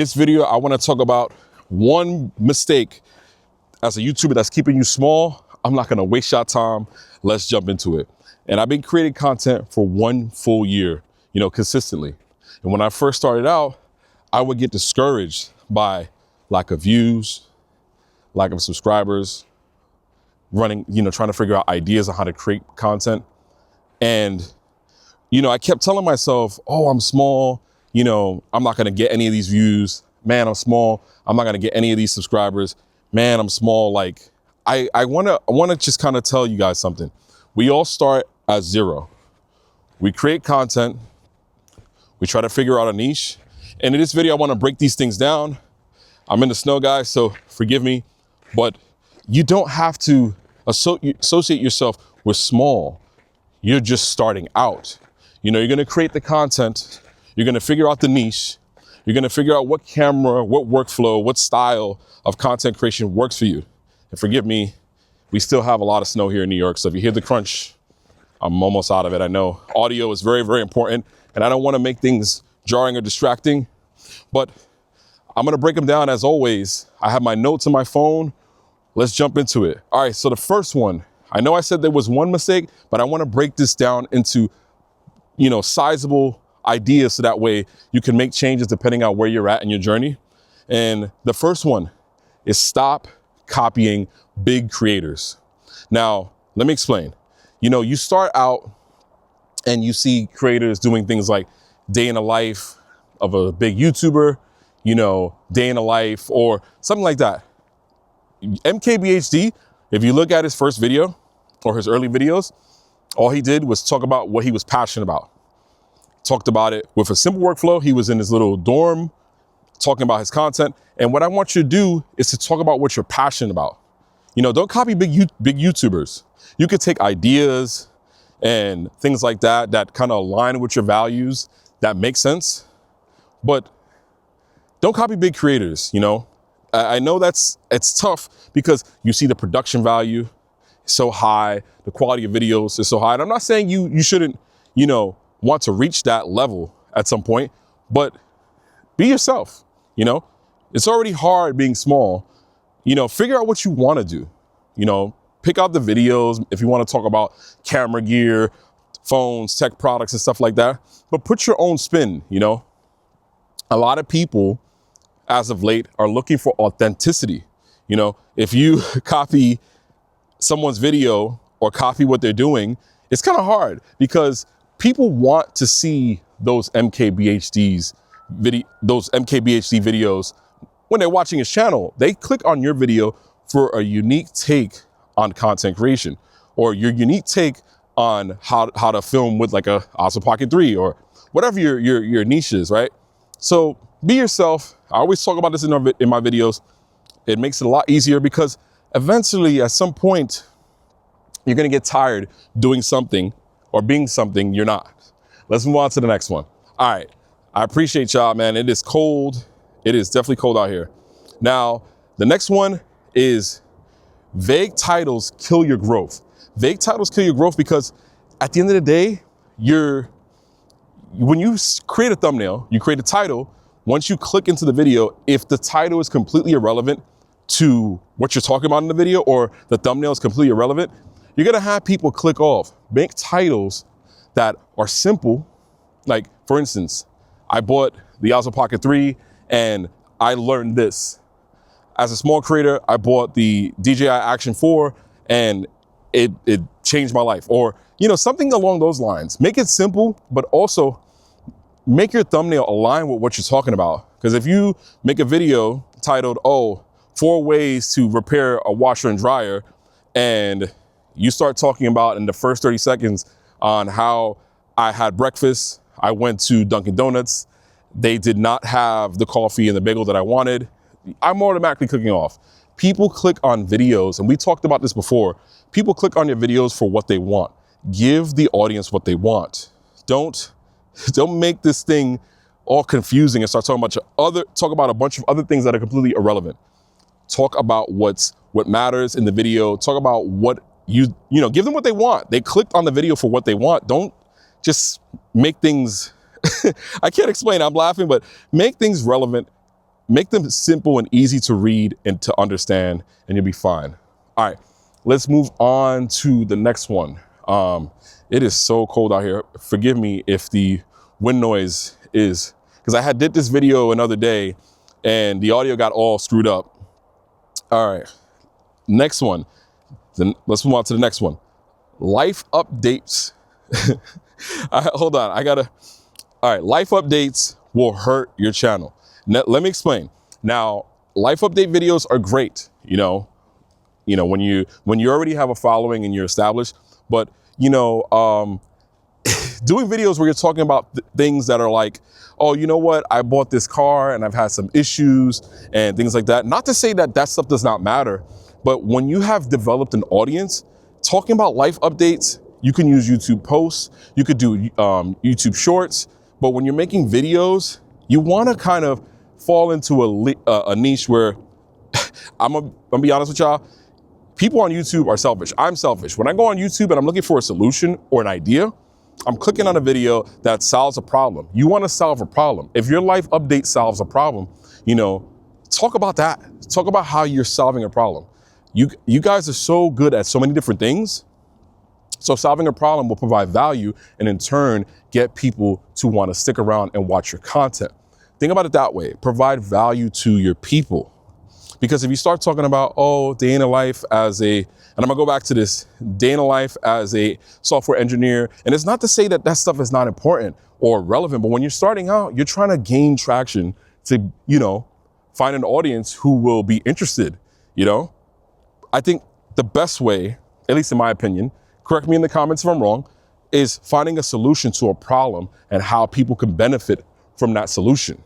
This video, I want to talk about one mistake as a YouTuber that's keeping you small. I'm not going to waste your time. Let's jump into it. And I've been creating content for 1 full year, consistently. And when I first started out, I would get discouraged by lack of views, lack of subscribers, trying to figure out ideas on how to create content. And, I kept telling myself, oh, I'm small. I'm not going to get any of these views. Man, I'm small. I'm not going to get any of these subscribers. Man, I'm small. Like, I want to just kind of tell you guys something. We all start at zero. We create content. We try to figure out a niche. And in this video, I want to break these things down. I'm in the snow, guys, so forgive me. But you don't have to associate yourself with small. You're just starting out. You're going to create the content. You're going to figure out the niche. You're going to figure out what camera, what workflow, what style of content creation works for you. And forgive me, we still have a lot of snow here in New York. So if you hear the crunch, I'm almost out of it. I know audio is very, very important, and I don't want to make things jarring or distracting, but I'm going to break them down as always. I have my notes on my phone. Let's jump into it. All right. So the first one, I know I said there was one mistake, but I want to break this down into, sizable ideas so that way you can make changes depending on where you're at in your journey. And the first one is stop copying big creators. Now, let me explain. You start out and you see creators doing things like day in the life of a big YouTuber, day in the life or something like that. MKBHD, if you look at his first video or his early videos, all he did was talk about what he was passionate about. Talked about it with a simple workflow. He was in his little dorm talking about his content. And what I want you to do is to talk about what you're passionate about. Don't copy big YouTubers. You could take ideas and things like that kind of align with your values, that make sense. But don't copy big creators, I know it's tough because you see the production value is so high, the quality of videos is so high. And I'm not saying you shouldn't, want to reach that level at some point, but be yourself. It's already hard being small. Figure out what you want to do. Pick out the videos if you want to talk about camera gear, phones, tech products and stuff like that, but put your own spin. A lot of people as of late are looking for authenticity. If you copy someone's video or copy what they're doing, it's kind of hard because people want to see those MKBHD videos when they're watching his channel. They click on your video for a unique take on content creation or your unique take on how to film with like a Osmo Pocket 3 or whatever your niche is, right? So be yourself. I always talk about this in my videos. It makes it a lot easier because eventually at some point you're going to get tired doing something or being something you're not. Let's move on to the next one. All right. I appreciate y'all, man. It is cold. It is definitely cold out here. Now, the next one is vague titles kill your growth. Vague titles kill your growth because at the end of the day, when you create a thumbnail, you create a title. Once you click into the video, if the title is completely irrelevant to what you're talking about in the video or the thumbnail is completely irrelevant, you're going to have people click off. Make titles that are simple. Like, for instance, I bought the Osmo Pocket 3 and I learned this. As a small creator, I bought the DJI Action 4 and it changed my life. Or, something along those lines. Make it simple, but also make your thumbnail align with what you're talking about. Because if you make a video titled, 4 ways to repair a washer and dryer, and you start talking about in the first 30 seconds on how I had breakfast, I went to Dunkin' Donuts, they did not have the coffee and the bagel that I wanted, I'm automatically clicking off. People click on videos, and we talked about this before, people click on your videos for what they want. Give the audience what they want. Don't make this thing all confusing and start talking about a bunch of other things that are completely irrelevant. Talk about what matters in the video. Talk about what give them what they want. They clicked on the video for what they want. Don't just make things, I can't explain, I'm laughing, but make things relevant Make them simple and easy to read and to understand, and you'll be fine. All right, let's move on to the next one. It is so cold out here. Forgive me if the wind noise is, because I did this video another day and the audio got all screwed up. All right, next one. Then let's move on to the next one. Life updates. Hold on, all right, life updates will hurt your channel. Now, let me explain. Now, life update videos are great, when you already have a following and you're established, but doing videos where you're talking about things that are like, oh, you know what, I bought this car and I've had some issues and things like that. Not to say that that stuff does not matter, but when you have developed an audience, talking about life updates, you can use YouTube posts, you could do YouTube shorts, but when you're making videos, you want to kind of fall into a niche where I'm gonna be honest with y'all, people on YouTube are selfish. I'm selfish. When I go on YouTube and I'm looking for a solution or an idea, I'm clicking on a video that solves a problem. You want to solve a problem. If your life update solves a problem, talk about that. Talk about how you're solving a problem. You guys are so good at so many different things. So solving a problem will provide value and in turn get people to want to stick around and watch your content. Think about it that way. Provide value to your people. Because if you start talking about, oh, day in a life as and I'm gonna go back to this, day in a life as a software engineer, and it's not to say that that stuff is not important or relevant, but when you're starting out, you're trying to gain traction to, find an audience who will be interested, I think the best way, at least in my opinion, correct me in the comments if I'm wrong, is finding a solution to a problem and how people can benefit from that solution.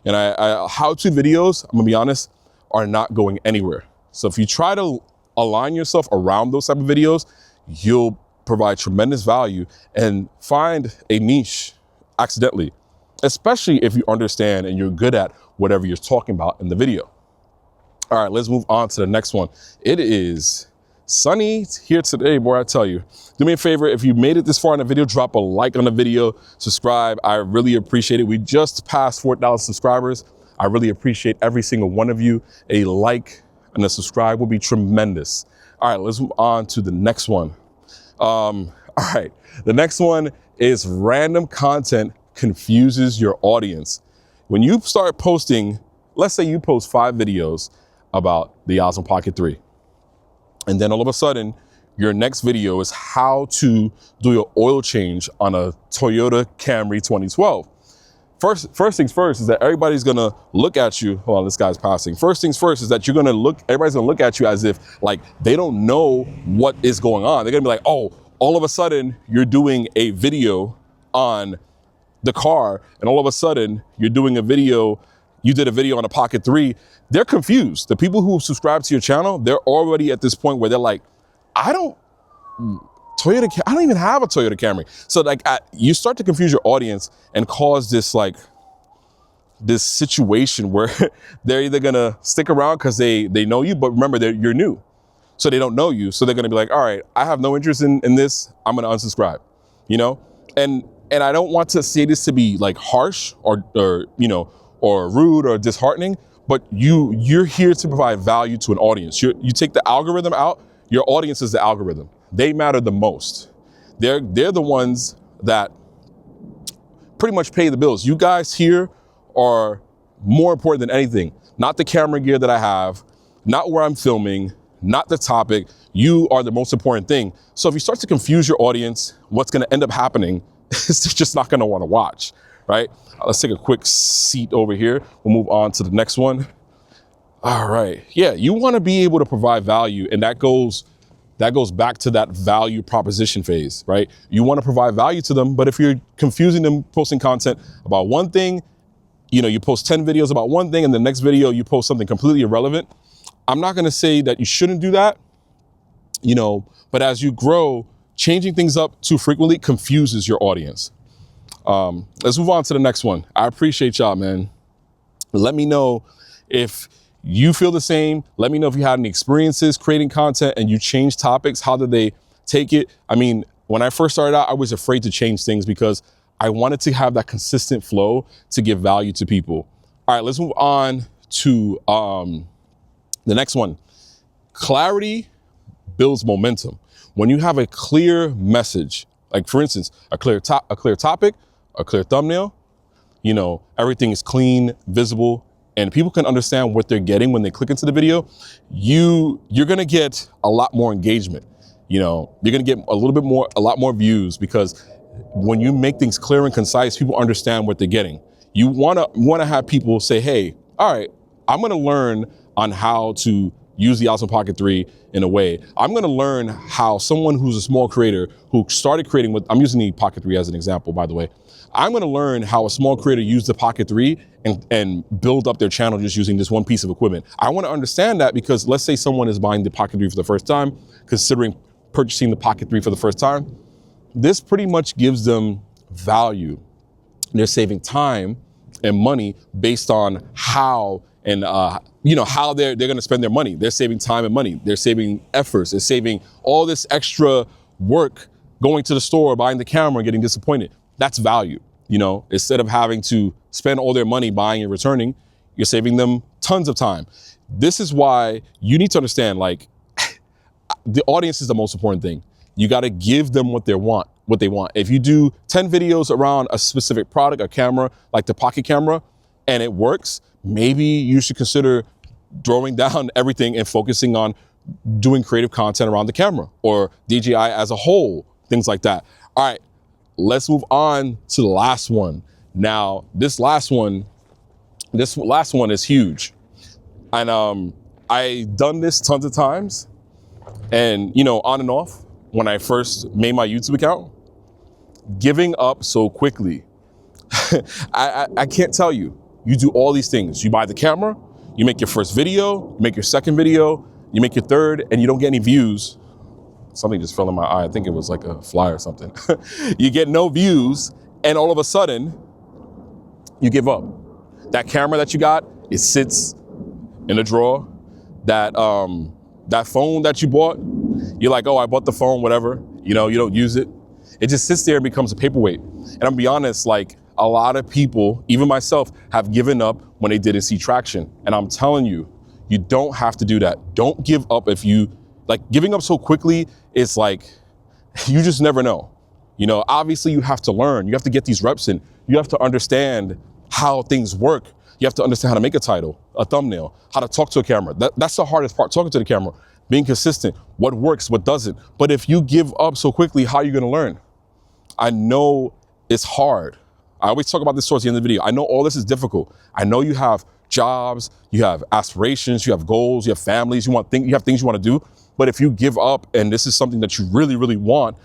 And how-to videos, I'm gonna be honest, are not going anywhere. So if you try to align yourself around those type of videos, you'll provide tremendous value and find a niche accidentally, especially if you understand and you're good at whatever you're talking about in the video. All right, let's move on to the next one. It is sunny here today, boy, I tell you. Do me a favor, if you made it this far in the video, drop a like on the video, subscribe. I really appreciate it. We just passed 4,000 subscribers. I really appreciate every single one of you. A like and a subscribe will be tremendous. All right, let's move on to the next one. All right, the next one is random content confuses your audience. When you start posting, let's say you post 5 videos about the Osmo Pocket 3. And then all of a sudden, your next video is how to do your oil change on a Toyota Camry 2012. First things first is that everybody's gonna look at you. Hold on, this guy's passing. First things first is that everybody's gonna look at you as if like they don't know what is going on. They're gonna be like, oh, all of a sudden you're doing a video on the car, and all of a sudden you did a video on a Pocket 3. They're confused. The people who subscribe to your channel, they're already at this point where they're like, I don't even have a Toyota Camry. So you start to confuse your audience and cause this situation where they're either gonna stick around because they know you, but remember you're new. So they don't know you. So they're gonna be like, all right, I have no interest in this. I'm gonna unsubscribe, And I don't want to say this to be like harsh or rude or disheartening, but you're here to provide value to an audience. You take the algorithm out, your audience is the algorithm. They matter the most. They're the ones that pretty much pay the bills. You guys here are more important than anything. Not the camera gear that I have, not where I'm filming, not the topic. You are the most important thing. So if you start to confuse your audience, what's gonna end up happening is they're just not gonna wanna watch, right? Let's take a quick seat over here. We'll move on to the next one. All right, yeah, you wanna be able to provide value, and that goes back to that value proposition phase, right? You wanna provide value to them, but if you're confusing them, posting content about one thing, you post 10 videos about one thing and the next video you post something completely irrelevant. I'm not gonna say that you shouldn't do that, but as you grow, changing things up too frequently confuses your audience. Let's move on to the next one. I appreciate y'all, man. Let me know if you feel the same. Let me know if you had any experiences creating content and you changed topics. How did they take it? I mean, when I first started out, I was afraid to change things because I wanted to have that consistent flow to give value to people. All right, let's move on to the next one. Clarity builds momentum. When you have a clear message, like for instance, a clear topic, a clear thumbnail, you know, everything is clean, visible, and people can understand what they're getting when they click into the video, you're gonna get a lot more engagement. You know, you're gonna get a lot more views, because when you make things clear and concise, people understand what they're getting. You wanna have people say, hey, all right, I'm gonna learn on how to use the Osmo Pocket 3 in a way. I'm gonna learn how someone who's a small creator who started creating with, I'm using the Pocket 3 as an example, by the way. I'm gonna learn how a small creator used the Pocket 3 and build up their channel just using this one piece of equipment. I wanna understand that, because let's say someone is buying the Pocket 3 for the first time, considering purchasing the Pocket 3 for the first time. This pretty much gives them value. They're saving time and money based on how and how they're gonna spend their money. They're saving time and money. They're saving efforts. They're saving all this extra work going to the store, buying the camera, and getting disappointed. That's value. You know, instead of having to spend all their money buying and returning, you're saving them tons of time. This is why you need to understand, like, the audience is the most important thing. You got to give them what they want. If you do 10 videos around a specific product, a camera, like the Pocket camera, and it works, maybe you should consider throwing down everything and focusing on doing creative content around the camera or DJI as a whole, things like that. All right, let's move on to the last one. Now, this last one is huge. And I done this tons of times, and on and off when I first made my YouTube account. Giving up so quickly. I can't tell you. You do all these things. You buy the camera, you make your first video, you make your second video, you make your third, and you don't get any views. Something just fell in my eye. I think it was like a fly or something. You get no views, and all of a sudden, you give up. That camera that you got, it sits in a drawer. That phone that you bought, you're like, oh, I bought the phone, whatever. You don't use it. It just sits there and becomes a paperweight. And I'm gonna be honest, like, a lot of people, even myself, have given up when they didn't see traction. And I'm telling you, you don't have to do that. Don't give up. If you, like, giving up so quickly, it's like, you just never know. Obviously you have to learn. You have to get these reps in. You have to understand how things work. You have to understand how to make a title, a thumbnail, how to talk to a camera. That's the hardest part, talking to the camera, being consistent, what works, what doesn't. But if you give up so quickly, how are you gonna learn? I know it's hard. I always talk about this towards the end of the video. I know all this is difficult. I know you have jobs, you have aspirations, you have goals, you have families, you have things you want to do. But if you give up and this is something that you really, really want,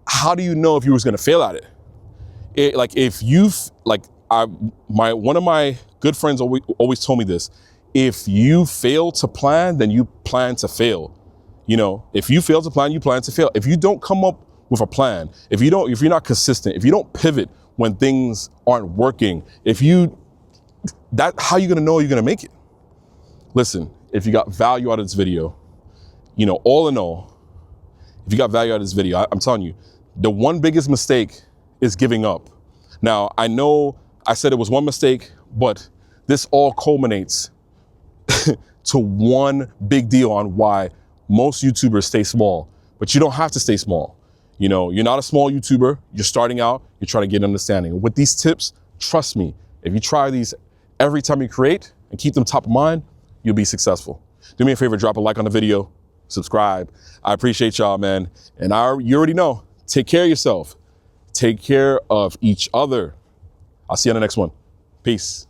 how do you know if you was going to fail at it? One of my good friends always told me this. If you fail to plan, then you plan to fail. If you fail to plan, you plan to fail. If you don't come up with a plan, if you're not consistent, if you don't pivot when things aren't working, how are you gonna know you're gonna make it? Listen, if you got value out of this video, all in all, if you got value out of this video, I'm telling you, the one biggest mistake is giving up. Now, I know I said it was one mistake, but this all culminates to one big deal on why most YouTubers stay small, but you don't have to stay small. You're not a small YouTuber, you're starting out, you're trying to get an understanding. With these tips, trust me, if you try these every time you create and keep them top of mind, you'll be successful. Do me a favor, drop a like on the video, subscribe. I appreciate y'all, man. And you already know, take care of yourself. Take care of each other. I'll see you on the next one. Peace.